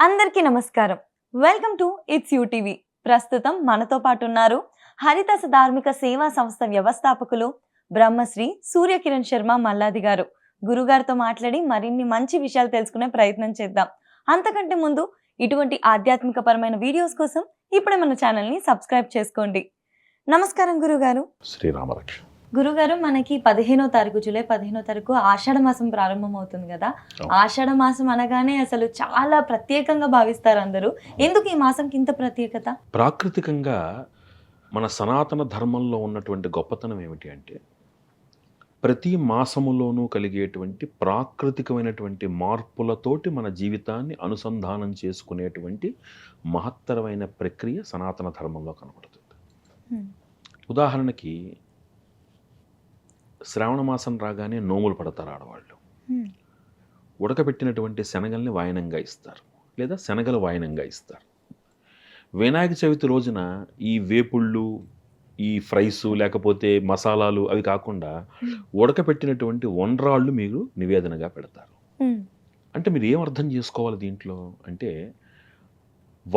అందరికీ నమస్కారం. Welcome to it's TV. ప్రస్తుతం మనతో పాటు ఉన్నారు హరిత ధార్మిక సేవా సంస్థ వ్యవస్థాపకులు బ్రహ్మశ్రీ సూర్యకిరణ్ శర్మ మల్లాది గారు. గురుగారితో మాట్లాడి మరిన్ని మంచి విషయాలు తెలుసుకునే ప్రయత్నం చేద్దాం. అంతకంటే ముందు ఇటువంటి ఆధ్యాత్మిక పరమైన వీడియోస్ కోసం ఇప్పుడే మన ఛానల్ ని సబ్స్క్రైబ్ చేసుకోండి. నమస్కారం గురుగారు. శ్రీరామరక్ష. గురుగారు, మనకి 15వ తారీఖు జూలై 15వ తారీఖు ఆషాఢ మాసం ప్రారంభం అవుతుంది కదా. ఆషాఢ మాసం అనగానే అసలు చాలా ప్రత్యేకంగా భావిస్తారు అందరూ. ఎందుకు ఈ మాసంకి ఇంత ప్రత్యేకత? ప్రాకృతికంగా మన సనాతన ధర్మంలో ఉన్నటువంటి గొప్పతనం ఏమిటి అంటే, ప్రతి మాసములోనూ కలిగేటువంటి ప్రాకృతికమైనటువంటి మార్పులతోటి మన జీవితాన్ని అనుసంధానం చేసుకునేటువంటి మహత్తరమైన ప్రక్రియ సనాతన ధర్మంలో కనబడుతుంది. ఉదాహరణకి శ్రావణ మాసం రాగానే నోములు పడతారు ఆడవాళ్ళు. ఉడకబెట్టినటువంటి శనగల్ని వాయనంగా ఇస్తారు, లేదా శనగలు వాయనంగా ఇస్తారు. వినాయక చవితి రోజున ఈ వేపుళ్ళు, ఈ ఫ్రైసు, లేకపోతే మసాలాలు అవి కాకుండా ఉడకబెట్టినటువంటి వండ్రాళ్ళు మీరు నివేదనగా పెడతారు. అంటే మీరు ఏం అర్థం చేసుకోవాలి దీంట్లో అంటే,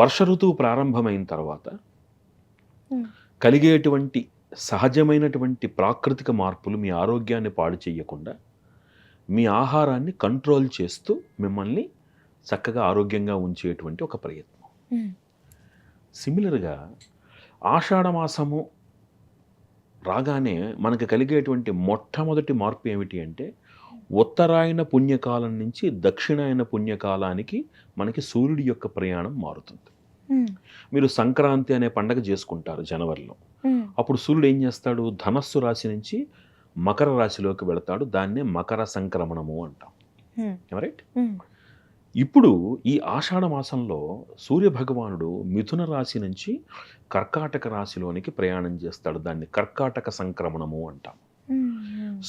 వర్ష ఋతువు ప్రారంభమైన తర్వాత కలిగేటువంటి సహజమైనటువంటి ప్రాకృతిక మార్పులు మీ ఆరోగ్యాన్ని పాడు చేయకుండా మీ ఆహారాన్ని కంట్రోల్ చేస్తూ మిమ్మల్ని చక్కగా ఆరోగ్యంగా ఉంచేటువంటి ఒక ప్రయత్నం. సిమిలర్గా ఆషాఢ మాసము రాగానే మనకు కలిగేటువంటి మొట్టమొదటి మార్పు ఏమిటి అంటే, ఉత్తరాయణ పుణ్యకాలం నుంచి దక్షిణాయన పుణ్యకాలానికి మనకి సూర్యుడి యొక్క ప్రయాణం మారుతుంది. మీరు సంక్రాంతి అనే పండగ చేసుకుంటారు జనవరిలో. అప్పుడు సూర్యుడు ఏం చేస్తాడు, ధనస్సు రాశి నుంచి మకర రాశిలోకి వెళతాడు. దాన్నే మకర సంక్రమణము అంటాం. రైట్. ఇప్పుడు ఈ ఆషాఢ మాసంలో సూర్య భగవానుడు మిథున రాశి నుంచి కర్కాటక రాశిలోనికి ప్రయాణం చేస్తాడు. దాన్ని కర్కాటక సంక్రమణము అంటాం.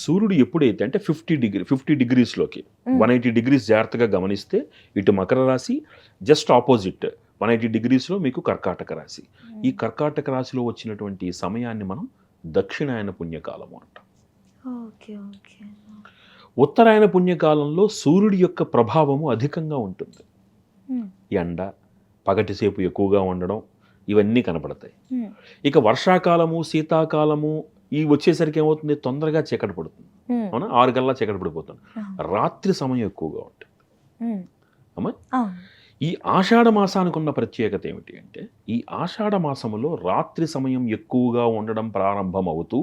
సూర్యుడు ఎప్పుడైతే అంటే 50 డిగ్రీస్లోకి 180 డిగ్రీస్ జాగ్రత్తగా గమనిస్తే ఇటు మకర రాశి, జస్ట్ ఆపోజిట్ 180 డిగ్రీస్లో మీకు కర్కాటక రాశి. ఈ కర్కాటక రాశిలో వచ్చినటువంటి సమయాన్ని మనం దక్షిణాయన పుణ్యకాలము అంటాం. ఉత్తరాయణ పుణ్యకాలంలో సూర్యుడి యొక్క ప్రభావము అధికంగా ఉంటుంది. ఎండ పగటిసేపు ఎక్కువగా ఉండడం ఇవన్నీ కనపడతాయి. ఇక వర్షాకాలము, శీతాకాలము ఈ వచ్చేసరికి ఏమవుతుంది, తొందరగా చీకటి పడుతుంది. అవునా, 6 గల్లా చీకటి పడిపోతుంది. రాత్రి సమయం ఎక్కువగా ఉంటుంది. అమ్మా, ఈ ఆషాఢ మాసానికి ఉన్న ప్రత్యేకత ఏమిటి అంటే, ఈ ఆషాఢ మాసములో రాత్రి సమయం ఎక్కువగా ఉండడం ప్రారంభం అవుతూ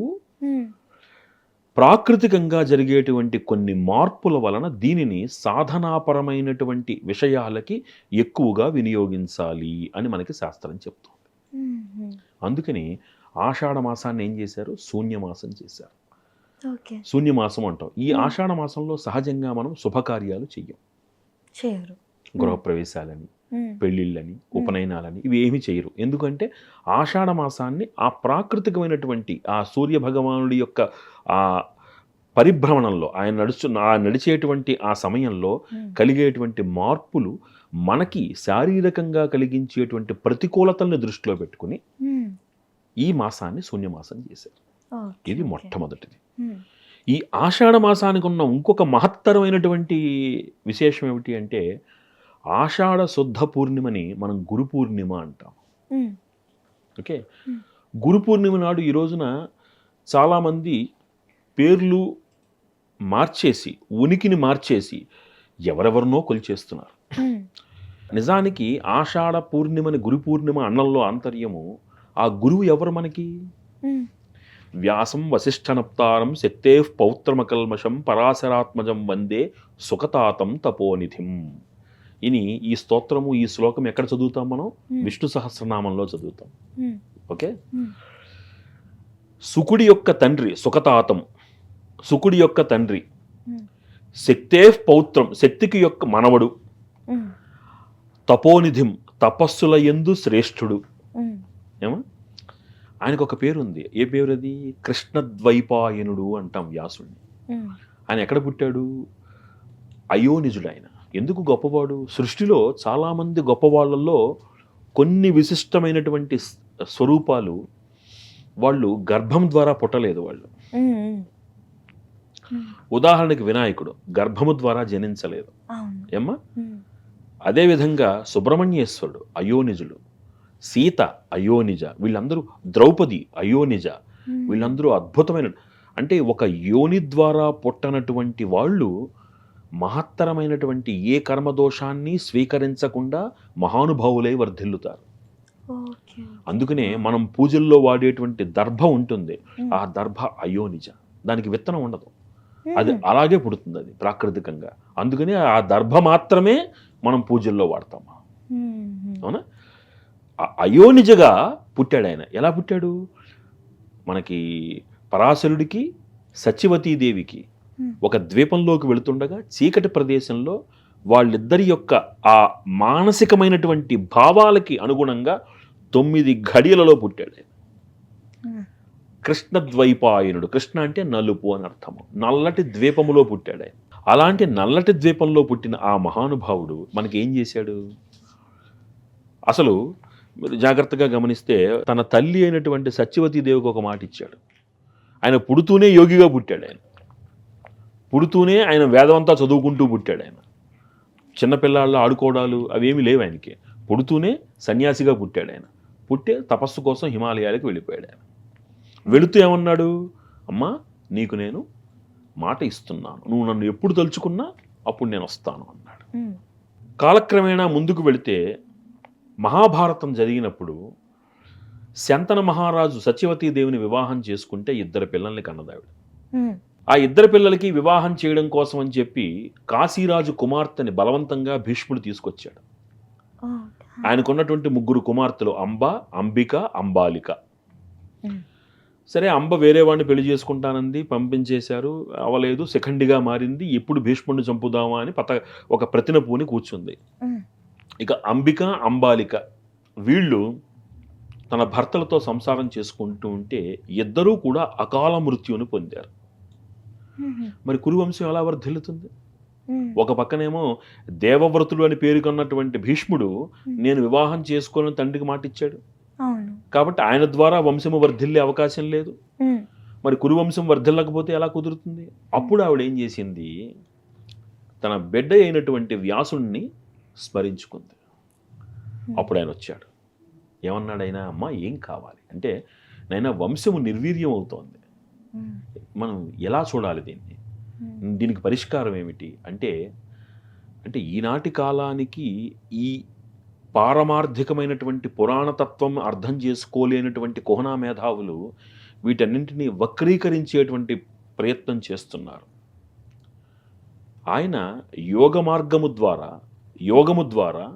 ప్రాకృతికంగా జరిగేటువంటి కొన్ని మార్పుల వలన దీనిని సాధనాపరమైనటువంటి విషయాలకి ఎక్కువగా వినియోగించాలి అని మనకి శాస్త్రం చెప్తుంది. అందుకని ఆషాఢ మాసాన్ని ఏం చేశారు, శూన్యమాసం చేశారు. శూన్యమాసం అంటాం. ఈ ఆషాఢ మాసంలో సహజంగా మనం శుభకార్యాలు చెయ్యం. గృహప్రవేశాలని, పెళ్ళిళ్ళని, ఉపనయనాలని ఇవి ఏమి చేయరు. ఎందుకంటే ఆషాఢ మాసాన్ని ఆ ప్రాకృతికమైనటువంటి ఆ సూర్య భగవానుడి యొక్క ఆ పరిభ్రమణంలో ఆయన నడిచేటువంటి ఆ సమయంలో కలిగేటువంటి మార్పులు మనకి శారీరకంగా కలిగించేటువంటి ప్రతికూలతల్ని దృష్టిలో పెట్టుకుని ఈ మాసాన్ని శూన్యమాసం చేశారు. ఇది మొట్టమొదటిది. ఈ ఆషాఢ మాసానికి ఉన్న ఇంకొక మహత్తరమైనటువంటి విశేషం ఏమిటి అంటే, ఆషాఢ శుద్ధ పూర్ణిమని మనం గురు పూర్ణిమ అంటాం. ఓకే, గురు పూర్ణిమ నాడు ఈ రోజున చాలామంది పేర్లు మార్చేసి, ఉనికిని మార్చేసి ఎవరెవరినో కొలిచేస్తున్నారు. నిజానికి ఆషాఢ పూర్ణిమని గురు పూర్ణిమ అన్నంలో ఆంతర్యము, ఆ గురువు ఎవరు మనకి? వ్యాసం వసిష్ఠనప్తారం శక్తే పౌత్రమకల్మషం పరాశరాత్మజం వందే సుఖతాతం తపోనిధిం. ఈ స్తోత్రము, ఈ శ్లోకం ఎక్కడ చదువుతాం మనం? విష్ణు సహస్రనామంలో చదువుతాం. ఓకే, సుకుడి యొక్క తండ్రి సుఖతాతం, సుకుడి యొక్క తండ్రి, శక్తే పౌత్రం శక్తికి యొక్క మనవడు, తపోనిధిం తపస్సుల యందు శ్రేష్ఠుడు. ఏమో ఆయనకు ఒక పేరు ఉంది. ఏ పేరు అది? కృష్ణద్వైపాయనుడు అంటాం వ్యాసుడిని. ఆయన ఎక్కడ పుట్టాడు? అయోనిజుడు. ఆయన ఎందుకు గొప్పవాడు? సృష్టిలో చాలామంది గొప్పవాళ్ళల్లో కొన్ని విశిష్టమైనటువంటి స్వరూపాలు వాళ్ళు గర్భం ద్వారా పుట్టలేదు. వాళ్ళు ఉదాహరణకి వినాయకుడు గర్భము ద్వారా జనించలేదు. ఏమ్మా, అదేవిధంగా సుబ్రహ్మణ్యేశ్వరుడు అయోనిజుడు, సీత అయోనిజ, వీళ్ళందరూ ద్రౌపది అయోనిజ, వీళ్ళందరూ అద్భుతమైన, అంటే ఒక యోని ద్వారా పుట్టనటువంటి వాళ్ళు మహత్తరమైనటువంటి ఏ కర్మదోషాన్ని స్వీకరించకుండా మహానుభావులై వర్ధిల్లుతారు. ఓకే. అందుకనే మనం పూజల్లో వాడేటువంటి దర్భ ఉంటుంది, ఆ దర్భ అయోనిజ, దానికి విత్తనం ఉండదు, అది అలాగే పుడుతుంది, అది ప్రాకృతికంగా. అందుకని ఆ దర్భ మాత్రమే మనం పూజల్లో వాడతాం. అవునా? అయోనిజగా పుట్టాడు ఆయన. ఎలా పుట్టాడు? మనకి పరాశరుడికి సత్యవతీదేవికి ఒక ద్వీపంలోకి వెళుతుండగా చీకటి ప్రదేశంలో వాళ్ళిద్దరి యొక్క ఆ మానసికమైనటువంటి భావాలకి అనుగుణంగా 9 ఘడియలలో పుట్టాడు ఆయన. కృష్ణద్వైపాయనుడు, కృష్ణ అంటే నలుపు అని అర్థము, నల్లటి ద్వీపములో పుట్టాడు ఆయన. అలాంటి నల్లటి ద్వీపంలో పుట్టిన ఆ మహానుభావుడు మనకి ఏం చేశాడు? అసలు మీరు జాగ్రత్తగా గమనిస్తే తన తల్లి అయినటువంటి సత్యవతీదేవికి ఒక మాట ఇచ్చాడు. ఆయన పుడుతూనే యోగిగా పుట్టాడు, ఆయన పుడుతూనే ఆయన వేదమంతా చదువుకుంటూ పుట్టాడు. ఆయన చిన్నపిల్లాళ్ళు ఆడుకోవడాలు అవేమీ లేవు ఆయనకి. పుడుతూనే సన్యాసిగా పుట్టాడు ఆయన. పుట్టే తపస్సు కోసం హిమాలయాలకు వెళ్ళిపోయాడు ఆయన. వెళుతూ ఏమన్నాడు? అమ్మా, నీకు నేను మాట ఇస్తున్నాను, నువ్వు నన్ను ఎప్పుడు తలుచుకున్నా అప్పుడు నేను వస్తాను అన్నాడు. కాలక్రమేణా ముందుకు వెళితే మహాభారతం జరిగినప్పుడు శంతన మహారాజు సత్యవతీదేవిని వివాహం చేసుకుంటే 2 పిల్లల్ని కన్నదావిడ. ఆ 2 పిల్లలకి వివాహం చేయడం కోసం అని చెప్పి కాశీరాజు కుమార్తెని బలవంతంగా భీష్ముడు తీసుకొచ్చాడు. ఆయనకున్నటువంటి 3 కుమార్తెలు అంబ, అంబిక, అంబాలిక. సరే, అంబ వేరే వాడిని పెళ్లి చేసుకుంటానంది, పంపించేశారు, అవలేదు, శిఖండిగా మారింది. ఎప్పుడు భీష్ముడిని చంపుదామా అని ఒక ప్రతిన పూని కూర్చుంది. ఇక అంబిక, అంబాలిక వీళ్ళు తన భర్తలతో సంసారం చేసుకుంటూ ఉంటే ఇద్దరూ కూడా అకాల మృత్యువుని పొందారు. మరి కురువంశం ఎలా వర్ధిల్లుతుంది? ఒక పక్కనేమో దేవవ్రతుడు అని పేరుకొన్నటువంటి భీష్ముడు నేను వివాహం చేసుకోవాలని తండ్రికి మాట ఇచ్చాడు, కాబట్టి ఆయన ద్వారా వంశము వర్ధిల్లే అవకాశం లేదు. మరి కురువంశం వర్ధిల్లకపోతే ఎలా కుదురుతుంది? అప్పుడు ఆవిడ ఏం చేసింది? తన బిడ్డ అయినటువంటి వ్యాసుణ్ణి స్మరించుకుంది. అప్పుడు ఆయన వచ్చాడు. ఏమన్నాడు ఆయన? అమ్మ, ఏం కావాలి అంటే, నైనా వంశము నిర్వీర్యం అవుతోంది, మనం ఎలా చూడాలి దీన్ని, దీనికి పరిష్కారం ఏమిటి అంటే ఈనాటి కాలానికి ఈ పారమార్థికమైనటువంటి పురాణతత్వం అర్థం చేసుకోలేనటువంటి కుహనా మేధావులు వీటన్నింటినీ వక్రీకరించేటువంటి ప్రయత్నం చేస్తున్నారు. ఆయన యోగము ద్వారా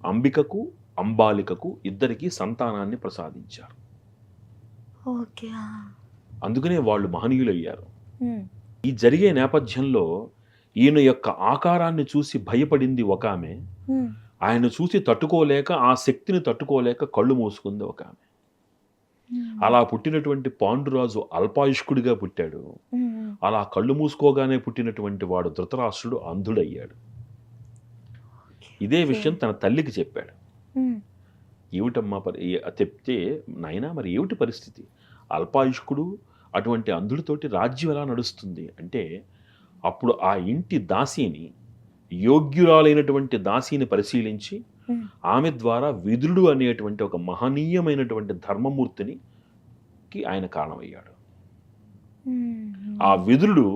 అంబికకు, అంబాలికకు ఇద్దరికి సంతానాన్ని ప్రసాదించారు. అందుకనే వాళ్ళు మహనీయులయ్యారు. ఈ జరిగే నేపథ్యంలో ఈయన యొక్క ఆకారాన్ని చూసి భయపడింది ఒక ఆమె, ఆయన చూసి తట్టుకోలేక, ఆ శక్తిని తట్టుకోలేక కళ్ళు మూసుకుంది ఒక ఆమె. అలా పుట్టినటువంటి పాండురాజు అల్పాయుష్కుడిగా పుట్టాడు. అలా కళ్ళు మూసుకోగానే పుట్టినటువంటి వాడు ధృతరాష్ట్రుడు అంధుడయ్యాడు. ఇదే విషయం తన తల్లికి చెప్పాడు. ఏమిటమ్మా చెప్తే, నాయనా మరి ఏమిటి పరిస్థితి? అల్పాయుష్కుడు అటువంటి అంధుడితోటి రాజ్యం ఎలా నడుస్తుంది అంటే, అప్పుడు ఆ ఇంటి దాసీని, యోగ్యురాలైనటువంటి దాసీని పరిశీలించి ఆమె ద్వారా విదురుడు అనేటువంటి ఒక మహనీయమైనటువంటి ధర్మమూర్తికి ఆయన కారణమయ్యాడు. ఆ విదురుడు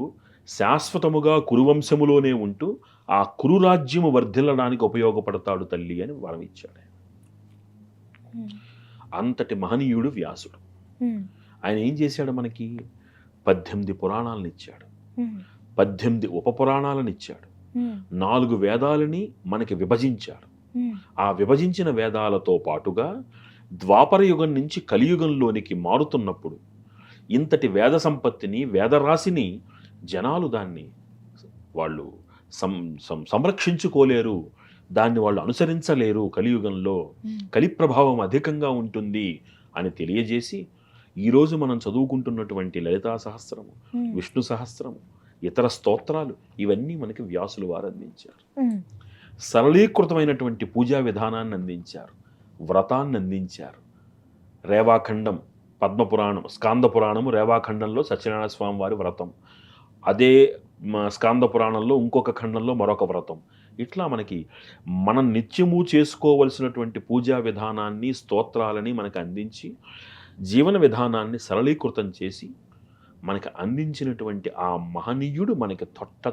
శాశ్వతముగా కురువంశములోనే ఉంటూ ఆ కురురాజ్యము వర్ధిల్లడానికి ఉపయోగపడతాడు తల్లి అని వరం ఇచ్చాడు. అంతటి మహనీయుడు వ్యాసుడు. ఆయన ఏం చేశాడు? మనకి 18 పురాణాలను ఇచ్చాడు, 18 ఉపపురాణాలను ఇచ్చాడు, 4 వేదాలని మనకి విభజించాడు. ఆ విభజించిన వేదాలతో పాటుగా ద్వాపర యుగం నుంచి కలియుగంలోనికి మారుతున్నప్పుడు ఇంతటి వేద సంపత్తిని, వేదరాశిని జనాలు దాన్ని వాళ్ళు సంరక్షించుకోలేరు, దాన్ని వాళ్ళు అనుసరించలేరు. కలియుగంలో కలి ప్రభావం అధికంగా ఉంటుంది అని తెలియజేసి, ఈరోజు మనం చదువుకుంటున్నటువంటి లలితా సహస్రము, విష్ణు సహస్రము, ఇతర స్తోత్రాలు ఇవన్నీ మనకి వ్యాసులు వారు అందించారు. సరళీకృతమైనటువంటి పూజా విధానాన్ని అందించారు, వ్రతాన్ని అందించారు. రేవాఖండం, పద్మపురాణం, స్కాంద పురాణము రేవాఖండంలో సత్యనారాయణ స్వామి వారి వ్రతం, అదే స్కాంద పురాణంలో ఇంకొక ఖండంలో మరొక వ్రతం. ఇట్లా మనకి మనం నిత్యము చేసుకోవలసినటువంటి పూజా విధానాన్ని స్తోత్రాలని మనకు అందించి జీవన విధానాన్ని సరళీకృతం చేసి మనకి అందించినటువంటి ఆ మహనీయుడు మనకి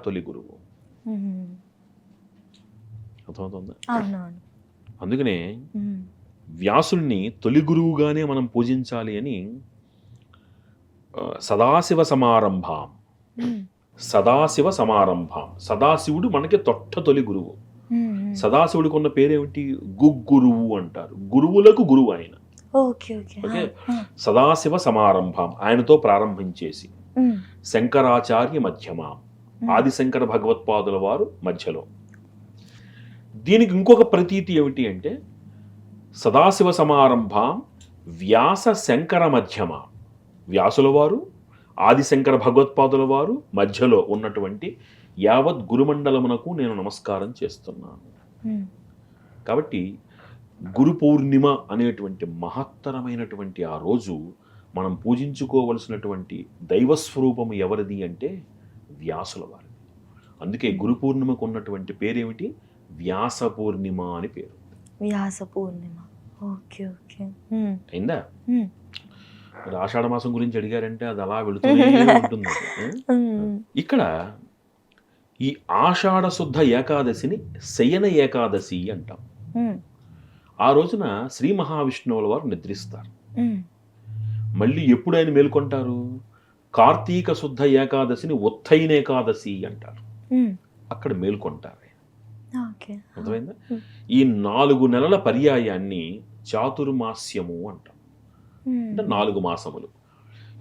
తొలి గురువు. ఉమ్. అర్థమవుతుందా? అవునవును. అందుకనే ఉమ్. వ్యాసుల్ని తొలి గురువుగానే మనం పూజించాలి అని సదాశివ సమారంభాం, ఉమ్. సదాశివ సమారంభాం, సదాశివుడు మనకి తొలి గురువు. ఉమ్. సదాశివుడికి ఉన్న పేరేమిటి? గురువు అంటారు. గురువులకు గురువు ఆయన. Okay okay. ఓకే, సదాశివ సమారంభాం ఆయనతో ప్రారంభించేసి ఉమ్. శంకరాచార్య మధ్యమాం, ఆదిశంకర భగవత్పాదుల వారు మధ్యలో. దీనికి ఇంకొక ప్రతీతి ఏమిటి అంటే సదాశివ సమారంభాం వ్యాస శంకర మధ్యమ, వ్యాసుల వారు ఆదిశంకర భగవత్పాదుల వారు మధ్యలో ఉన్నటువంటి యావత్ గురుమండలమునకు నేను నమస్కారం చేస్తున్నాను. ఉమ్. కాబట్టి గురు పూర్ణిమ అనేటువంటి మహత్తరమైనటువంటి ఆ రోజు మనం పూజించుకోవలసినటువంటి దైవస్వరూపము ఎవరిది అంటే వ్యాసుల వారిది. అందుకే గురు పూర్ణిమకు ఉన్నటువంటి పేరేమిటి? వ్యాస పూర్ణిమ అని పేరు. Vyasa Purnima. Okay okay. Um. అయిందా? ఉమ్. మరి ఆషాఢ మాసం గురించి అడిగారంటే అది అలా వెళుతూనే ఉంటుంది. ఉమ్. ఇక్కడ ఈ ఆషాఢ శుద్ధ ఏకాదశిని శయన ఏకాదశి అంటాం. ఉమ్. ఆ రోజున శ్రీ మహావిష్ణువుల వారు నిద్రిస్తారు. ఉమ్. మళ్ళీ ఎప్పుడు ఆయన మేల్కొంటారు? కార్తీక శుద్ధ ఏకాదశిని ఉత్తైన ఏకాదశి అంటారు. ఉమ్. అక్కడ మేల్కొంటారు. ఓకే. అర్థమైందా? ఈ 4 నెలల పర్యాయాన్ని చాతుర్మాస్యము అంటాం. ఉమ్. అంటే 4 మాసములు.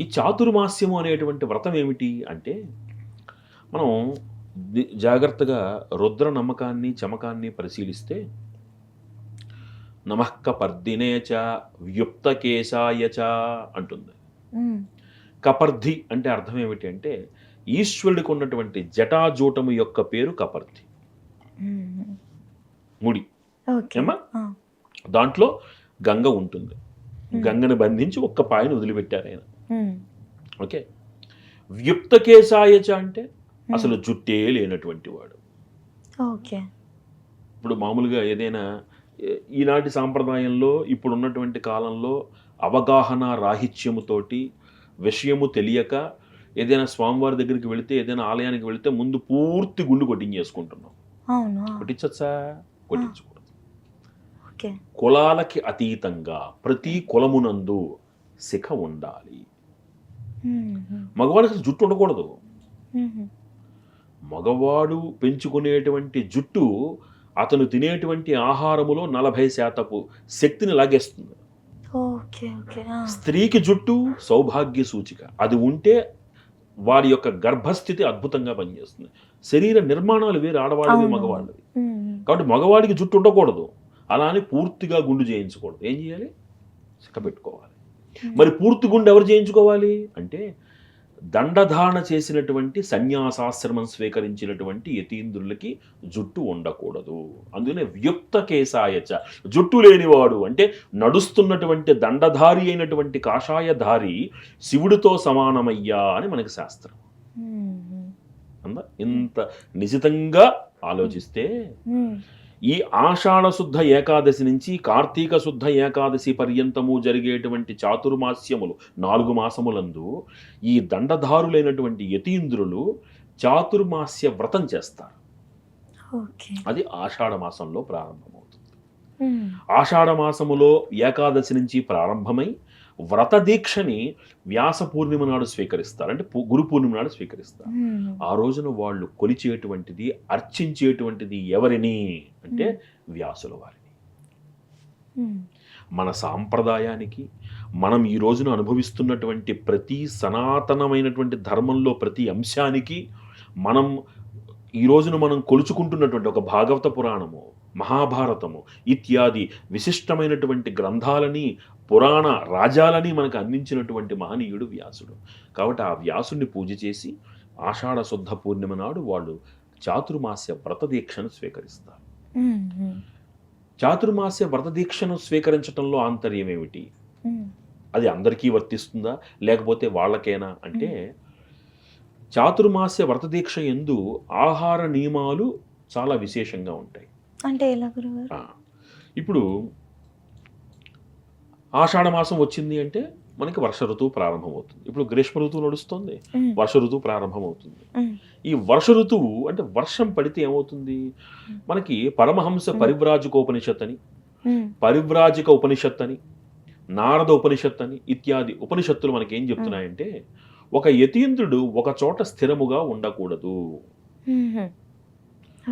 ఈ చాతుర్మాస్యము అనేటువంటి వ్రతం ఏమిటి అంటే మనం జాగ్రత్తగా రుద్ర నమ్మకాన్ని చమకాన్ని పరిశీలిస్తే నమః కపర్దినే చ వ్యుప్తకేశాయ చ అంటుంది. ఉమ్. కపర్ధి అంటే అర్థం ఏమిటి అంటే ఈశ్వరుడికి ఉన్నటువంటి జటాజూటము యొక్క పేరు కపర్ధి, ఉమ్. ముడి. ఓకే. ఏమ్మా? ఆ. దాంట్లో గంగ ఉంటుంది. గంగను బంధించి ఒక్క పాయను వదిలిపెట్టారు ఆయన. ఉమ్. ఓకే. వ్యుప్తకేశాయచ అంటే అసలు జుట్టే లేనటువంటి వాడు. ఓకే. ఇప్పుడు మామూలుగా ఏదైనా ఈనాటి సాంప్రదాయంలో ఇప్పుడు ఉన్నటువంటి కాలంలో అవగాహన రాహిత్యముతోటి విషయము తెలియక ఏదైనా స్వామివారి దగ్గరికి వెళితే ఏదైనా ఆలయానికి వెళితే ముందు పూర్తి గుండు కొట్టించేసుకుంటున్నాం. అవును. కొట్టించచ్చా? కొట్టించకూడదు. ఓకే. కులాలకి అతీతంగా ప్రతి కులమునందు శిఖ ఉండాలి. ఉమ్. మగవాడికి అసలు జుట్టు ఉండకూడదు. ఉమ్. మగవాడు పెంచుకునేటువంటి జుట్టు అతను తినేటువంటి ఆహారములో 40% శక్తిని లాగేస్తుంది. Okay okay. ఆ. స్త్రీకి జుట్టు సౌభాగ్య సూచిక. అది ఉంటే వారి యొక్క గర్భస్థితి అద్భుతంగా పనిచేస్తుంది. శరీర నిర్మాణాలు వేరు, ఆడవాళ్ళవి అవును. మగవాళ్ళవి. ఉమ్. కాబట్టి మగవాడికి జుట్టు ఉండకూడదు. అలా అని పూర్తిగా గుండు చేయించకూడదు. ఏం చేయాలి? సిక్క పెట్టుకోవాలి. మరి పూర్తి గుండు ఎవరు చేయించుకోవాలి అంటే దండధారణ చేసినటువంటి సన్యాసాశ్రమం స్వీకరించినటువంటి యతీంద్రులకి జుట్టు ఉండకూడదు. అందుకనే వ్యుక్త కేశాయచ, జుట్టు లేనివాడు అంటే నడుస్తున్నటువంటి దండధారి అయినటువంటి కాషాయధారి శివుడితో సమానమయ్యా అని మనకి శాస్త్రం. ఉమ్. అందా? ఇంత నిశితంగా ఆలోచిస్తే ఉమ్. ఈ ఆషాఢ శుద్ధ ఏకాదశి నుంచి కార్తీక శుద్ధ ఏకాదశి పర్యంతము జరిగేటువంటి చాతుర్మాస్యములు 4 మాసములందు ఈ దండధారులైనటువంటి యతీంద్రులు చాతుర్మాస్య వ్రతం చేస్తారు. ఓకే. అది ఆషాఢ మాసంలో ప్రారంభమవుతుంది. ఉమ్. ఆషాఢ మాసములో ఏకాదశి నుంచి ప్రారంభమై వ్రత దీక్షని వ్యాస పూర్ణిమ నాడు స్వీకరిస్తారు. అంటే గురు పూర్ణిమ నాడు స్వీకరిస్తారు. ఉమ్. ఆ రోజున వాళ్ళు కొలిచేటువంటిది, అర్చించేటువంటిది ఎవరిని అంటే వ్యాసుల వారిని. ఉమ్. మన సాంప్రదాయానికి మనం ఈ రోజున అనుభవిస్తున్నటువంటి ప్రతి సనాతనమైనటువంటి ధర్మంలో ప్రతి అంశానికి మనం ఈ రోజున మనం కొలుచుకుంటున్నటువంటి ఒక భాగవత పురాణము, మహాభారతము ఇత్యాది విశిష్టమైనటువంటి గ్రంథాలని, పురాణ రాజాలని మనకు అందించినటువంటి మహనీయుడు వ్యాసుడు. కాబట్టి ఆ వ్యాసుని పూజ చేసి ఆషాఢ శుద్ధ పూర్ణిమ నాడు వాళ్ళు చాతుర్మాస్య వ్రత దీక్షను స్వీకరిస్తారు. ఉమ్. చాతుర్మాస్య వ్రత దీక్షను స్వీకరించడంలో ఆంతర్యం ఏమిటి? అది అందరికీ వర్తిస్తుందా లేకపోతే వాళ్ళకేనా అంటే చాతుర్మాస్య వ్రత దీక్ష యందు ఆహార నియమాలు చాలా విశేషంగా ఉంటాయి. అంటే ఎలా గురుగారు? ఆ, ఇప్పుడు ఆషాఢ మాసం వచ్చింది అంటే మనకి వర్ష ఋతువు ప్రారంభమవుతుంది. ఇప్పుడు గ్రీష్మ ఋతువు నడుస్తుంది, ఉమ్, వర్ష ఋతువు ప్రారంభమవుతుంది. ఉమ్, ఈ వర్ష ఋతువు అంటే వర్షం పడితే ఏమవుతుంది, మనకి పరమహంస పరివ్రాజకోపనిషత్ అని, ఉమ్, పరివ్రాజక ఉపనిషత్ అని, నారద ఉపనిషత్ అని ఇత్యాది ఉపనిషత్తులు మనకి ఏం చెప్తున్నాయంటే, ఒక యతీంద్రుడు ఒక చోట స్థిరముగా ఉండకూడదు. ఉమ్,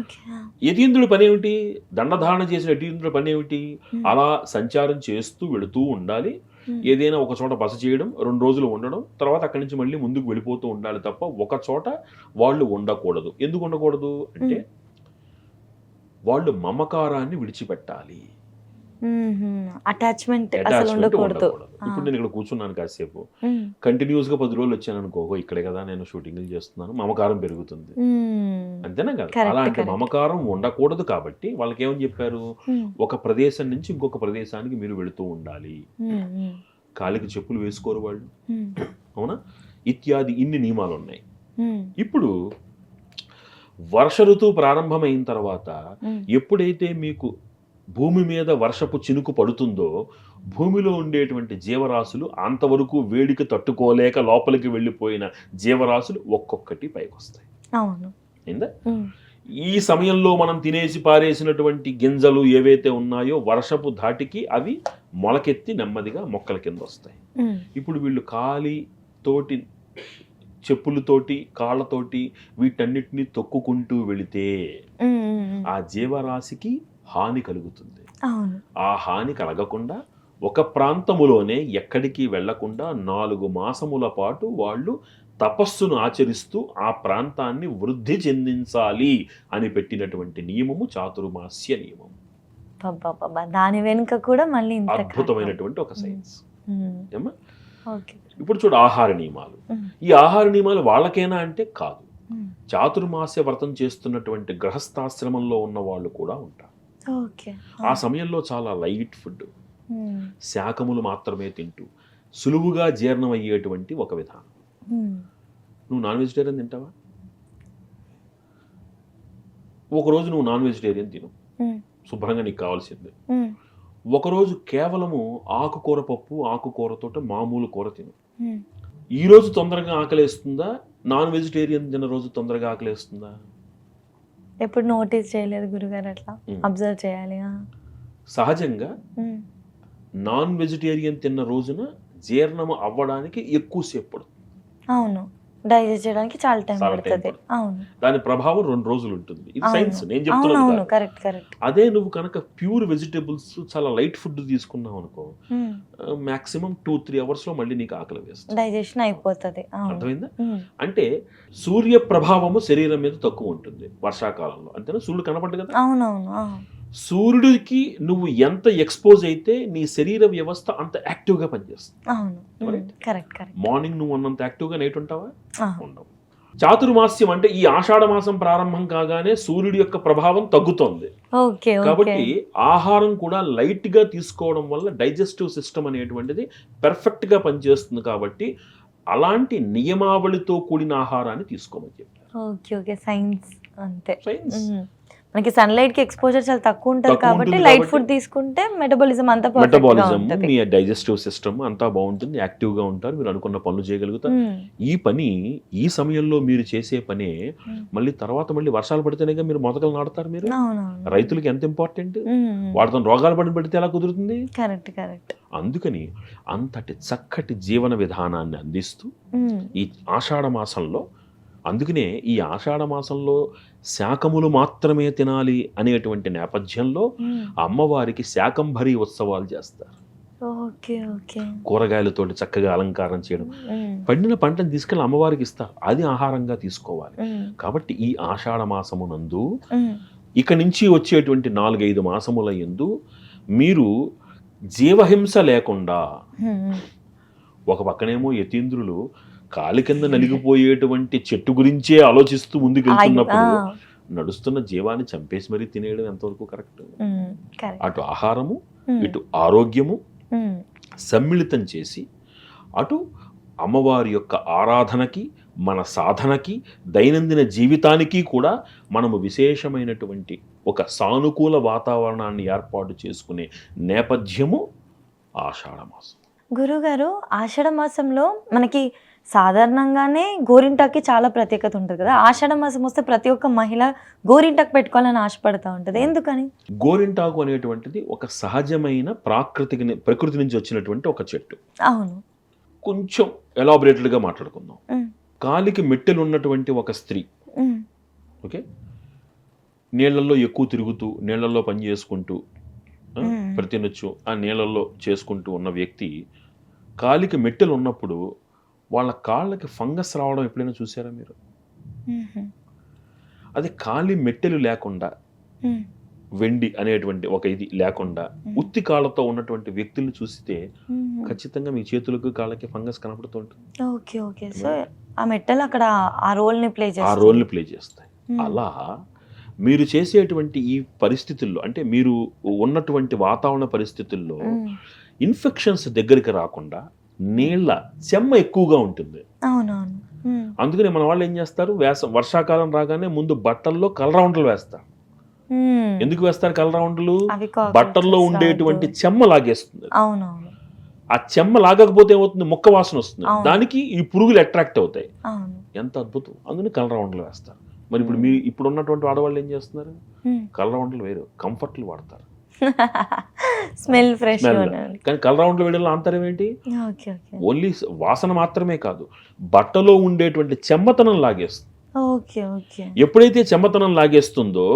ఓకే. యతీంద్రుడి పని ఏమిటి, దండధారణ చేసిన యతీంద్రుడి పని ఏమిటి, ఉమ్, అలా సంచారం చేస్తూ వెళుతూ ఉండాలి. ఉమ్, ఏదైనా ఒక చోట బస చేయడం, 2 రోజులు ఉండడం, తర్వాత అక్కడి నుంచి మళ్ళీ ముందుకు వెళ్ళిపోతూ ఉండాలి తప్ప ఒక చోట వాళ్ళు ఉండకూడదు. ఎందుకు ఉండకూడదు అంటే, వాళ్ళు మమకారాన్ని విడిచిపెట్టాలి. అటాచ్మెంట్ అసలు అటాచ్మెంట్ ఉండకూడదు. ఉండకూడదు. ఇప్పుడు నేను ఇక్కడ కూర్చున్నాను కాసేపు, ఉమ్, కంటిన్యూస్గా 10 రోజులు వచ్చాను అనుకో, ఇక్కడే కదా నేను షూటింగ్లు చేస్తున్నాను, మమకారం పెరుగుతుంది. ఉమ్, అంతేనా కదా? Correct, అలాంటి correct. మమకారం ఉండకూడదు కాబట్టి వాళ్ళకి ఏమని చెప్పారు, ఉమ్, ఒక ప్రదేశం నుంచి ఇంకొక ప్రదేశానికి మీరు వెళుతూ ఉండాలి. ఉమ్, ఉమ్, కాలికి చెప్పులు వేసుకోరు వాళ్ళు, ఉమ్, అవునా, ఇత్యాది ఇన్ని నియమాలు ఉన్నాయి. ఉమ్, ఇప్పుడు వర్ష ఋతువు ప్రారంభమైన తర్వాత ఉమ్, ఎప్పుడైతే మీకు భూమి మీద వర్షపు చినుకు పడుతుందో, భూమిలో ఉండేటువంటి జీవరాశులు అంతవరకు వేడికి తట్టుకోలేక లోపలికి వెళ్ళిపోయిన జీవరాశులు ఒక్కొక్కటి పైకొస్తాయి. అవును. అయిందా? ఉమ్, ఈ సమయంలో మనం తినేసి పారేసినటువంటి గింజలు ఏవైతే ఉన్నాయో వర్షపు ధాటికి అవి మొలకెత్తి నెమ్మదిగా మొక్కల కింద వస్తాయి. ఉమ్, ఇప్పుడు వీళ్ళు కాలితోటి, చెప్పులతోటి, కాళ్ళతోటి వీటన్నిటిని తొక్కుకుంటూ వెళితే ఉమ్, ఉమ్, ఉమ్, ఆ జీవరాశికి హాని కలుగుతుంది. అవును. ఆ హాని కలగకుండా ఒక ప్రాంతములోనే ఎక్కడికి వెళ్లకుండా 4 మాసముల పాటు వాళ్ళు తపస్సును ఆచరిస్తూ ఆ ప్రాంతాన్ని వృద్ధి చెందించాలి అని పెట్టినటువంటి నియమము చాతుర్మాస్య నియమం. అబ్బబ్బబ్బా, దాని వెనుక కూడా మళ్ళీ ఇంత అద్భుతమైనటువంటి ఒక సైన్స్. ఉమ్, ఏమ్మా? ఓకే. ఇప్పుడు చూడు, ఆహార నియమాలు. ఉమ్, ఈ ఆహార నియమాలు వాళ్ళకేనా అంటే కాదు, ఉమ్, చాతుర్మాస్య వ్రతం చేస్తున్నటువంటి గృహస్థాశ్రమంలో ఉన్న వాళ్ళు కూడా ఉంటారు. ఓకే. ఆ సమయంలో చాలా లైట్ ఫుడ్, ఉమ్, శాకములు మాత్రమే తింటూ సులువుగా జీర్ణం అయ్యేటువంటి ఒక విధానం. ఉమ్, నువ్వు నాన్ వెజిటేరియన్ తింటావా? ఒకరోజు నువ్వు నాన్ వెజిటేరియన్ తిను, ఉమ్, శుభ్రంగా నీకు కావాల్సింది. ఉమ్, ఒకరోజు కేవలము ఆకుకూర పప్పు, ఆకుకూరతో మామూలు కూర తిను. ఉమ్, ఈ రోజు తొందరగా ఆకలేస్తుందా, నాన్ వెజిటేరియన్ తిన్న రోజు తొందరగా ఆకలేస్తుందా? ఎప్పుడు నోటీస్ చేయలేదు గురుగారు, అట్లా అబ్జర్వ్ చేయాలి. సహజంగా ఉమ్, నాన్ వెజిటేరియన్ తిన్న రోజున జీర్ణం అవ్వడానికి ఎక్కువసేపు పడుతుంది. అవును, డైజెస్ట్ చేయడానికి చాలా టైం చాలా టైం పడుతుంది. పడుతుంది. అవును, దాని ప్రభావం 2 రోజులు ఉంటుంది. ఇది అవును. సైన్స్, నేను అవును, చెప్తున్నాను అవును, కాదు. Correct, correct. అదే నువ్వు కనుక ప్యూర్ వెజిటేబుల్స్, చాలా లైట్ ఫుడ్ తీసుకున్నావు అనుకో, ఉమ్, మాక్సిమం 2-3 అవర్స్ లో మళ్ళీ నీకు ఆకలి వేస్తుంది. డైజెషన్ అయిపోతుంది. అవును. అర్థమైందా? ఉమ్, అంటే సూర్య ప్రభావము శరీరం మీద తక్కువ ఉంటుంది వర్షాకాలంలో, అంతేనా? సూర్యుడు కనపడ్డు కదా. అవునవును. సూర్యుడికి నువ్వు ఎంత ఎక్స్పోజ్ అయితే నీ శరీర వ్యవస్థ అంత యాక్టివ్గా పనిచేస్తుంది. అవును, Right? Correct, correct. మార్నింగ్ నువ్వు ఉన్నంత యాక్టివ్గా నైట్ ఉంటావా? ఉండవు. చాతుర్మాస్యం అంటే ఈ ఆషాఢ మాసం ప్రారంభం కాగానే సూర్యుడి యొక్క ప్రభావం తగ్గుతోంది. ఓకే, కాబట్టి ఆహారం కూడా లైట్ గా తీసుకోవడం వల్ల డైజెస్టివ్ సిస్టమ్ అనేటువంటిది పర్ఫెక్ట్ గా పనిచేస్తుంది. కాబట్టి అలాంటి నియమావళితో కూడిన ఆహారాన్ని తీసుకోమని చెప్పారు. Okay, okay. సైన్స్ అంతే. సైన్స్. మనకి సన్లైట్ కి ఎక్స్పోజర్ చాలా తక్కువ ఉంటుంది తక్కువ కాబట్టి ఉంటుంది లైట్ కాబట్టి ఫుడ్ తీసుకుంటే మెటబాలిజం అంతా పర్ఫెక్ట్ గా మెటబాలిజం, ఉంటుంది. మీ డైజెస్టివ్ సిస్టమ్ అంతా బాగుంటుంది, యాక్టివ్ గా ఉంటారు, మీరు అనుకున్న పనులు చేయగలుగుతారు. ఈ పని, ఈ సమయంలో మీరు చేసే పనే మళ్ళీ తర్వాత మళ్ళీ వర్షాలు పడితేనే మీరు మొదకలు నాటుతారు. మీరు రైతులకి ఎంత ఇంపార్టెంట్, వాటితో రోగాలు పడి పెడితే ఎలా కుదురుతుంది? Correct, correct. అందుకని అంతటి చక్కటి జీవన విధానాన్ని అందిస్తూ ఈ ఆషాఢ మాసంలో, అందుకనే ఈ ఆషాఢ మాసంలో శాకములు మాత్రమే తినాలి అనేటువంటి నేపథ్యంలో అమ్మవారికి శాకంభరి ఉత్సవాలు చేస్తారు. Okay, okay. కూరగాయలతోటి చక్కగా అలంకారం చేయడం, పండిన పంటను తీసుకెళ్ళి అమ్మవారికి ఇస్తారు, అది ఆహారంగా తీసుకోవాలి. కాబట్టి ఈ ఆషాఢ మాసమునందు ఇక నుంచి వచ్చేటువంటి 4-5 మాసముల యందు మీరు జీవహింస లేకుండా, ఒక పక్కనేమో యతీంద్రులు కాలి కింద నలిగిపోయేటువంటి చెట్టు గురించే ఆలోచిస్తూ ముందుకు వెళ్తున్నప్పుడు నడుస్తున్న జీవాన్ని చంపేసి మరీ తినేయడం ఎంతవరకు కరెక్ట్? అటు ఆహారము, ఇటు ఆరోగ్యము సమ్మిళితం చేసి, అటు అమ్మవారి యొక్క ఆరాధనకి, మన సాధనకి, దైనందిన జీవితానికి కూడా మనము విశేషమైనటువంటి ఒక సానుకూల వాతావరణాన్ని ఏర్పాటు చేసుకునే నేపథ్యము ఆషాఢమాసం. గురుగారు, ఆషాఢ మాసంలో మనకి సాధారణంగానే గోరింటాకి చాలా ప్రత్యేకత ఉంటుంది కదా. ఆషాఢ మాసం వస్తే ప్రతి ఒక్క మహిళ గోరింటాకు పెట్టుకోవాలని ఆశపడతా ఉంటుంది. ఎందుకని? గోరింటాకు అనేటువంటిది ఒక సహజమైన ప్రకృతి నుంచి వచ్చినటువంటి ఒక చెట్టు. అవును. కొంచెం ఎలాబొరేటెడ్గా మాట్లాడుకుందాం. ఉమ్, కాలికి మెట్టెలు ఉన్నటువంటి ఒక స్త్రీ, ఉమ్, ఓకే, నీళ్ళల్లో ఎక్కువ తిరుగుతూ నీళ్ళల్లో పని చేసుకుంటూ ప్రతినిత్యం ఆ నీళ్ళల్లో చేసుకుంటూ ఉన్న వ్యక్తి కాలికి మెట్టెలు ఉన్నప్పుడు వాళ్ళ కాళ్ళకి ఫంగస్ రావడం ఎప్పుడైనా చూసారా మీరు? ఉమ్, అది కాలి మెట్టెలు లేకుండా, ఉమ్, వెండి అనేటువంటి ఒక ఇది లేకుండా ఉత్తి కాళ్ళతో ఉన్నటువంటి వ్యక్తులను చూస్తే ఉమ్. ఖచ్చితంగా మీ చేతులకు కాళ్ళకి ఫంగస్ కనపడుతూ ఉంటుంది. Okay, okay. సో ఆ మెట్టలు అక్కడ ఆ రోల్ని ప్లే ఆ చేస్తాయి. రోల్ని ప్లే చేస్తాయి. అలా మీరు చేసేటువంటి ఈ పరిస్థితుల్లో, అంటే మీరు ఉన్నటువంటి వాతావరణ పరిస్థితుల్లో ఇన్ఫెక్షన్స్ దగ్గరికి రాకుండా నీళ్ళ చెమ్మ ఎక్కువగా ఉంటుంది. అవునవును. అందుకని మన వాళ్ళు ఏం చేస్తారు, వర్షాకాలం రాగానే ముందు బట్టల్లో కలరౌండ్లు వేస్తారు. ఎందుకు వేస్తారు కలరౌండ్లు? బట్టల్లో ఉండేటువంటి చెమ్మ లాగేస్తుంది. అవునవును. ఆ చెమ్మ లాగకపోతే ఏమవుతుంది, ముక్క వాసన వస్తుంది. దానికి ఈ పురుగులు అట్రాక్ట్ అవుతాయి. ఎంత అద్భుతం. అందుకని కలరౌండ్లు వేస్తారు. మరి ఇప్పుడు మీరు ఇప్పుడు ఉన్నటువంటి ఆడవాళ్ళు ఏం చేస్తున్నారు? కలరౌండ్లు వేరు, కంఫర్ట్లు వాడతారు. Smell fresh. కానీ కలరౌండ్లు వేయడంలో ఆంతర్యం ఏంటి? ఓన్లీ వాసన మాత్రమే కాదు, బట్టలో ఉండేటువంటి చెమ్మతనం లాగేస్తుంది. ఎప్పుడైతే చెమ్మతనం లాగేస్తుందో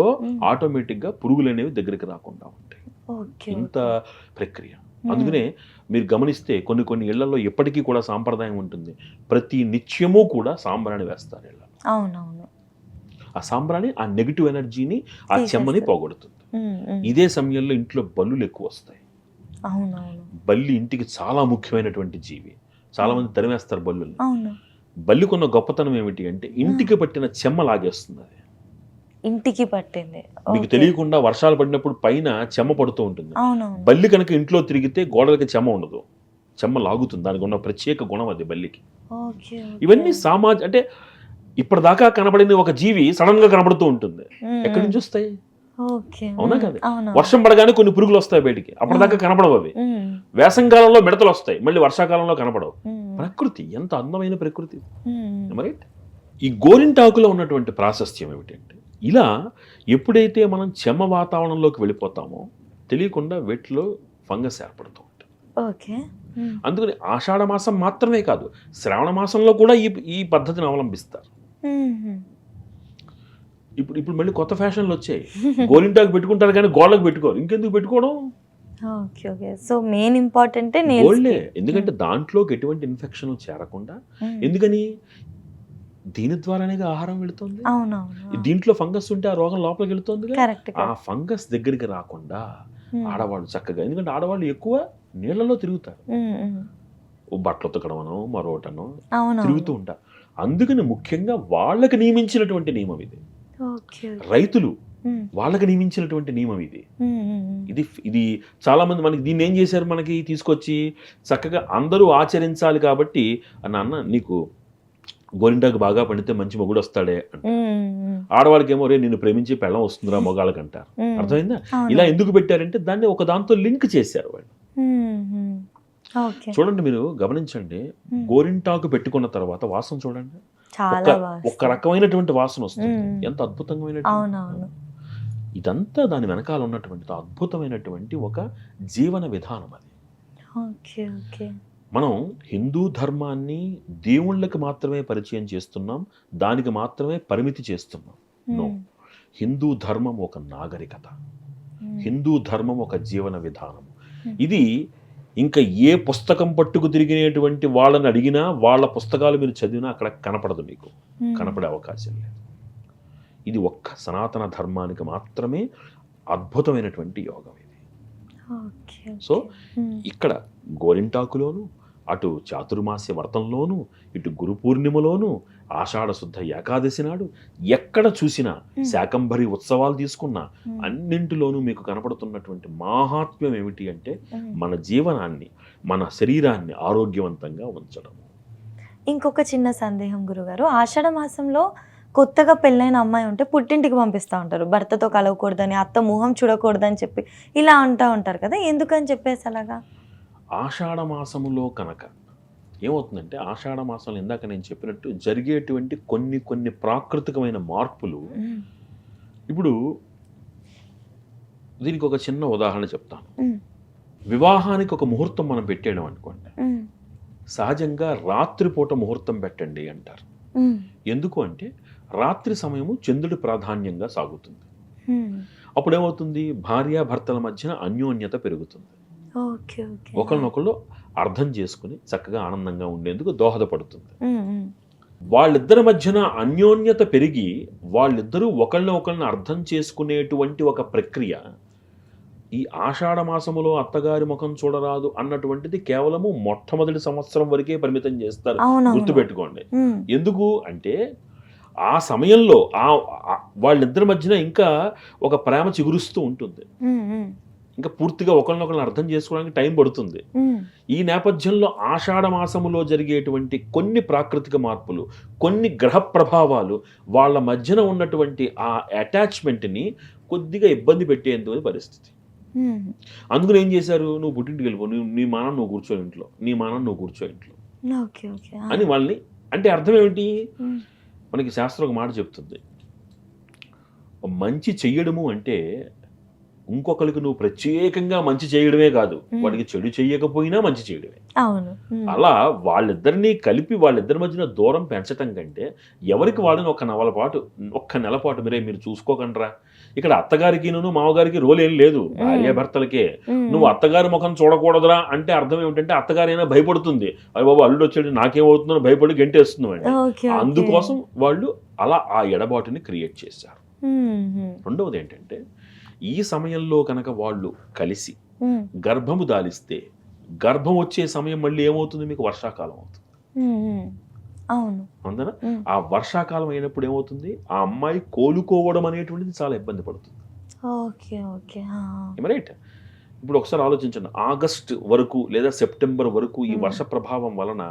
ఆటోమేటిక్ గా పురుగులు అనేవి దగ్గరికి రాకుండా ఉంటాయి. ఇంత ప్రక్రియ. అందుకనే మీరు గమనిస్తే కొన్ని కొన్ని ఇళ్లలో ఎప్పటికీ కూడా సాంప్రదాయం ఉంటుంది, ప్రతి నిత్యము కూడా సాంబ్రాణి వేస్తారు ఇళ్ళ. అవునవును. ఆ సాంబ్రాణి ఆ నెగిటివ్ ఎనర్జీని, ఆ చెమ్మని పోగొడుతుంది. ఇదే సమయంలో ఇంట్లో బల్లులు ఎక్కువ వస్తాయి. బల్లి ఇంటికి చాలా ముఖ్యమైనటువంటి జీవి. చాలా మంది తరిమేస్తారు బల్లులు. బల్లికున్న గొప్పతనం ఏమిటి అంటే ఇంటికి పట్టిన చెమ్మ లాగేస్తుంది. అది ఇంటికి పట్టింది మీకు తెలియకుండా వర్షాలు పడినప్పుడు పైన చెమ్మ పడుతూ ఉంటుంది. బల్లి కనుక ఇంట్లో తిరిగితే గోడలకి చెమ్మ ఉండదు, చెమ్మ లాగుతుంది. దానికి ఉన్న ప్రత్యేక గుణం అది బల్లికి. ఇవన్నీ అంటే ఇప్పటిదాకా కనబడిన ఒక జీవి సడన్ గా కనబడుతూ ఉంటుంది. ఎక్కడి నుంచి వస్తాయి? అవునా కదా? వర్షం పడగానే కొన్ని పురుగులు వస్తాయి బయటికి, అప్పటిదాకా కనపడవు అవి. వేసంకాలంలో మిడతలు వస్తాయి, మళ్ళీ వర్షాకాలంలో కనపడవు. ప్రకృతి ఎంత అందమైన ప్రకృతి. రైట్. ఈ గోరింటాకులో ఉన్నటువంటి ప్రాశస్త్యం ఏమిటంటే, ఇలా ఎప్పుడైతే మనం చెమ్మ వాతావరణంలోకి వెళ్ళిపోతామో తెలియకుండా వీటిలో ఫంగస్ ఏర్పడుతూ ఉంటుంది. అందుకని ఆషాఢ మాసం మాత్రమే కాదు, శ్రావణ మాసంలో కూడా ఈ పద్ధతిని అవలంబిస్తారు. ఇప్పుడు మళ్ళీ కొత్త ఫ్యాషన్లు వచ్చాయి. గోరింటాకు పెట్టుకుంటారు కానీ గోళ్ళకు పెట్టుకోరు. ఇంకెందుకు పెట్టుకోవడం? సో మెయిన్ ఇంపార్టెంట్ గోల్డే. ఎందుకంటే దాంట్లోకి ఎటువంటి ఇన్ఫెక్షన్ చేరకుండా. ఎందుకని? దీని ద్వారానే ఆహారం వెళుతుంది. దీంట్లో ఫంగస్ ఉంటే ఆ రోగం లోపలికి వెళుతుంది. ఆ ఫంగస్ దగ్గరికి రాకుండా ఆడవాళ్ళు చక్కగా, ఎందుకంటే ఆడవాళ్ళు ఎక్కువ నీళ్లలో తిరుగుతారు, బట్టలు ఉతకడమనో మరోటనో తిరుగుతూ ఉంటారు. అందుకని ముఖ్యంగా వాళ్ళకి నియమించినటువంటి నియమం ఇది. రైతులు వాళ్ళకి నియమించినటువంటి నియమం ఇది. ఇది చాలా మంది మనకి దీన్ని ఏం చేశారు, మనకి తీసుకొచ్చి చక్కగా అందరూ ఆచరించాలి కాబట్టి, నాన్న నీకు గోరింటాకు బాగా పండితే మంచి మొగుడు వస్తాడే అంట. ఆడవాళ్ళకి ఏమో రే నిన్ను ప్రేమించి పెళ్ళం వస్తుందిరా మొగాళ్ళకి అంటారు. అర్థమైందా? ఇలా ఎందుకు పెట్టారంటే దాన్ని ఒక దాంతో లింక్ చేశారు వాళ్ళు. చూడండి, మీరు గమనించండి, గోరింటాకు పెట్టుకున్న తర్వాత వాసన చూడండి, ఒక రకమైనటువంటి వాసన వస్తుంది. ఎంత అద్భుతమైనటువంటి. ఇదంతా దాని వెనకాల ఉన్నటువంటి అద్భుతమైనటువంటి ఒక జీవన విధానం అది. మనం హిందూ ధర్మాన్ని దేవుళ్ళకి మాత్రమే పరిచయం చేస్తున్నాం, దానికి మాత్రమే పరిమితి చేస్తున్నాం. నో, హిందూ ధర్మం ఒక నాగరికత, హిందూ ధర్మం ఒక జీవన విధానం. ఇది ఇంకా ఏ పుస్తకం పట్టుకు తిరిగినటువంటి వాళ్ళని అడిగినా, వాళ్ళ పుస్తకాలు మీరు చదివినా అక్కడ కనపడదు, మీకు కనపడే అవకాశం లేదు. ఇది ఒక్క సనాతన ధర్మానికి మాత్రమే అద్భుతమైనటువంటి యోగం ఇది. సో ఇక్కడ గోరింటాకులోను, అటు చాతుర్మాస్య వ్రతంలోను, ఇటు గురు పూర్ణిమలోను, ఆషాఢ శుద్ధ ఏకాదశి నాడు ఎక్కడ చూసినా, శాకంభరి ఉత్సవాలు తీసుకున్నా అన్నింటిలోనూ మీకు కనపడుతున్నటువంటి మాహాత్మ్యం ఏమిటి అంటే మన జీవనాన్ని, మన శరీరాన్ని ఆరోగ్యవంతంగా ఉంచడం. ఇంకొక చిన్న సందేహం గురుగారు, ఆషాఢ మాసంలో కొత్తగా పెళ్ళైన అమ్మాయి ఉంటే పుట్టింటికి పంపిస్తూ ఉంటారు, భర్తతో కలవకూడదని, అత్త ముఖం చూడకూడదని చెప్పి ఇలా అంటూ ఉంటారు కదా, ఎందుకని చెప్పేసి అలాగా? ఆషాఢ మాసములో కనుక ఏమవుతుందంటే, ఆషాఢ మాసంలో ఇందాక నేను చెప్పినట్టు జరిగేటువంటి కొన్ని కొన్ని ప్రాకృతికమైన మార్పులు. ఉమ్, ఇప్పుడు దీనికి ఒక చిన్న ఉదాహరణ చెప్తాను. ఉమ్, వివాహానికి ఒక ముహూర్తం మనం పెట్టేయడం అనుకోండి, ఉమ్, సహజంగా రాత్రిపూట ముహూర్తం పెట్టండి అంటారు. ఉమ్, ఎందుకు అంటే రాత్రి సమయము చంద్రుడి ప్రాధాన్యంగా సాగుతుంది. ఉమ్. అప్పుడు ఏమవుతుంది, భార్యాభర్తల మధ్యన అన్యోన్యత పెరుగుతుంది. Okay okay. ఒకరినొకళ్ళు అర్థం చేసుకుని చక్కగా ఆనందంగా ఉండేందుకు దోహదపడుతుంది. ఉమ్, ఉమ్, వాళ్ళిద్దరి మధ్యన అన్యోన్యత పెరిగి వాళ్ళిద్దరూ ఒకళ్ళని అర్థం చేసుకునేటువంటి ఒక ప్రక్రియ. ఈ ఆషాఢ మాసములో అత్తగారి ముఖం చూడరాదు అన్నటువంటిది కేవలము మొట్టమొదటి సంవత్సరం వరకే పరిమితం చేస్తారు. అవునవును. గుర్తుపెట్టుకోండి. ఉమ్, ఎందుకు అంటే ఆ సమయంలో వాళ్ళిద్దరి మధ్యన ఇంకా ఒక ప్రేమ చిగురుస్తూ ఉంటుంది. ఉమ్, ఉమ్, ఇంకా పూర్తిగా ఒకరినొకరిని అర్థం చేసుకోవడానికి టైం పడుతుంది. ఉమ్, ఈ నేపథ్యంలో ఆషాఢ మాసములో జరిగేటువంటి కొన్ని ప్రాకృతిక మార్పులు, కొన్ని గ్రహ ప్రభావాలు వాళ్ళ మధ్యన ఉన్నటువంటి ఆ అటాచ్మెంట్ని కొద్దిగా ఇబ్బంది పెట్టేందుకు పరిస్థితి. ఉమ్. అందుకని ఏం చేశారు, నువ్వు పుట్టింటికి వెళ్ళిపో, నీ మానం నువ్వు కూర్చో ఇంట్లో, నీ మానం నువ్వు కూర్చో ఇంట్లో ఓకే ఓకే. అని వాళ్ళని, అంటే అర్థం ఏమిటి, ఉమ్, మనకి శాస్త్రం ఒక మాట చెప్తుంది, మంచి చెయ్యడము అంటే ఇంకొకరికి నువ్వు ప్రత్యేకంగా మంచి చేయడమే కాదు, వాడికి చెడు చెయ్యకపోయినా మంచి చేయడమే. అవును. ఉమ్, అలా వాళ్ళిద్దరినీ కలిపి వాళ్ళిద్దరి మధ్యన దూరం పెంచటం కంటే ఎవరికి వాళ్ళని ఒక్క నెల పాటు మీరు చూసుకోకండ్రా. ఇక్కడ అత్తగారికి మామగారికి రోల్ ఏం లేదు, భార్యాభర్తలకే. ఉమ్, నువ్వు అత్తగారి ముఖం చూడకూడదురా అంటే అర్థం ఏమిటంటే అత్తగారైనా భయపడుతుంది, అయ్య బాబు అల్లుడు వచ్చాడు నాకేమవుతుందో భయపడి గెంటేస్తుంది అండి. Okay, okay. అందుకోసం వాళ్ళు అలా ఆ ఎడబాటుని క్రియేట్ చేశారు. ఉమ్, ఉమ్, రెండవది ఏంటంటే, ఈ సమయంలో కనుక వాళ్ళు కలిసి ఉమ్, గర్భము దాలిస్తే, గర్భం వచ్చే సమయం మళ్ళీ ఏమవుతుంది, మీకు వర్షాకాలం అవుతుంది. ఉమ్, ఉమ్. అవును. అందున ఉమ్, ఆ వర్షాకాలం అయినప్పుడు ఏమవుతుంది, ఆ అమ్మాయి కోలుకోవడం అనేటువంటిది చాలా ఇబ్బంది పడుతుంది. Okay okay. ఆ, రైట్. ఇప్పుడు ఒకసారి ఆలోచించండి, ఆగస్ట్ వరకు లేదా సెప్టెంబర్ వరకు ఈ వర్ష ప్రభావం వలన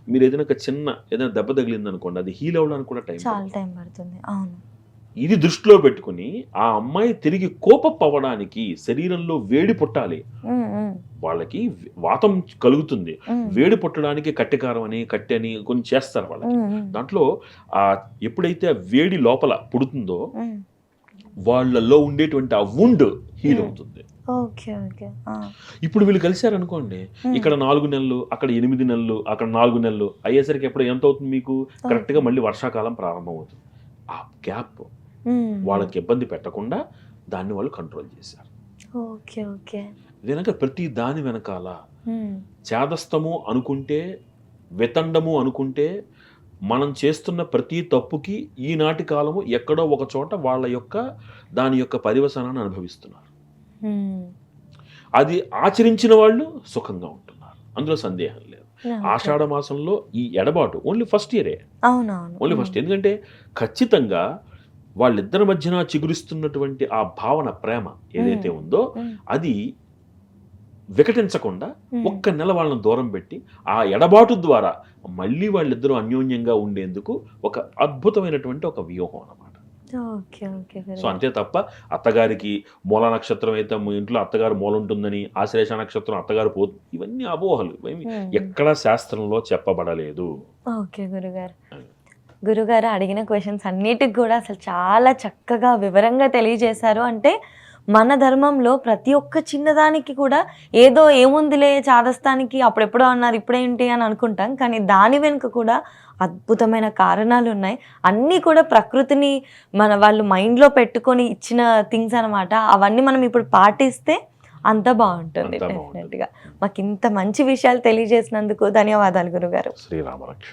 మీరు ఏదైనా దెబ్బ తగిలింది అనుకోండి, అది హీల్ అవ్వడానికి కూడా టైం చాలా పడుతుంది. టైం పడుతుంది. అవును. ఇది దృష్టిలో పెట్టుకుని ఆ అమ్మాయి తిరిగి కోపప్ అవ్వడానికి శరీరంలో వేడి పుట్టాలి. ఉమ్, ఉమ్, వాళ్ళకి వాతం కలుగుతుంది, ఉమ్, వేడి పుట్టడానికి కట్టెకారం అని కట్టె అని కొన్ని చేస్తారు వాళ్ళకి. ఉమ్, ఉమ్, దాంట్లో ఆ ఎప్పుడైతే ఆ వేడి లోపల పుడుతుందో ఉమ్. వాళ్ళల్లో ఉండేటువంటి ఆ వుండ్ హీల్ అవుతుంది. Okay okay. ఆ, ఇప్పుడు వీళ్ళు కలిశారనుకోండి, ఇక్కడ 4 నెలలు, అక్కడ 8 నెలలు, అక్కడ 4 నెలలు అయ్యేసరికి ఎప్పుడు ఎంత అవుతుంది మీకు, కరెక్ట్గా మళ్ళీ వర్షాకాలం ప్రారంభం అవుతుంది. ఆ గ్యాప్ ఉమ్, వాళ్ళకి ఇబ్బంది పెట్టకుండా దాన్ని వాళ్ళు కంట్రోల్ చేశారు. Okay okay. వెనక ప్రతి దాని వెనకాల ఉమ్, చేదస్తము అనుకుంటే, వితండము అనుకుంటే, మనం చేస్తున్న ప్రతి తప్పుకి ఈనాటి కాలము ఎక్కడో ఒక చోట దాని యొక్క పర్యవసానాన్ని అనుభవిస్తున్నారు. ఉమ్, అది ఆచరించిన వాళ్ళు సుఖంగా ఉంటున్నారు, అందులో సందేహం లేదు. ఓకే. ఆషాఢ మాసంలో ఈ ఎడబాటు ఓన్లీ ఫస్ట్ ఇయరే, అవునవును. Only first. ఎందుకంటే ఖచ్చితంగా వాళ్ళిద్దరి మధ్యన చిగురిస్తున్నటువంటి ఆ భావన, ప్రేమ ఏదైతే ఉందో ఉమ్, అది వికటించకుండా ఉమ్. ఒక్క నెల వాళ్ళని దూరం పెట్టి ఆ ఎడబాటు ద్వారా మళ్ళీ వాళ్ళిద్దరూ అన్యోన్యంగా ఉండేందుకు ఒక అద్భుతమైనటువంటి ఒక వ్యూహం అన్నమాట. Okay okay. సో అంతే తప్ప అత్తగారికి మూల నక్షత్రం అయితే మీ ఇంట్లో అత్తగారు మూల ఉంటుందని, ఆశ్లేష నక్షత్రం అత్తగారు పోతుంది, ఇవన్నీ అపోహలు, ఇవేమి ఎక్కడా శాస్త్రంలో చెప్పబడలేదు. ఓకే గురుగారు. గురుగారు అడిగిన క్వశ్చన్స్ అన్నిటికి కూడా అసలు చాలా చక్కగా వివరంగా తెలియజేశారు. అంటే మన ధర్మంలో ప్రతి ఒక్క చిన్నదానికి కూడా ఏదో ఏముందిలే చాదస్తానికి అప్పుడెప్పుడో అన్నారు ఇప్పుడేంటి అని అనుకుంటాం, కానీ దాని వెనుక కూడా అద్భుతమైన కారణాలు ఉన్నాయి. అన్నీ కూడా ప్రకృతిని వాళ్ళు మైండ్లో పెట్టుకొని ఇచ్చిన థింగ్స్ అనమాట. అవన్నీ మనం ఇప్పుడు పాటిస్తే అంత బాగుంటుంది. డెఫినెట్గా మాకు ఇంత మంచి విషయాలు తెలియజేసినందుకు ధన్యవాదాలు గురుగారు. శ్రీరామరక్ష.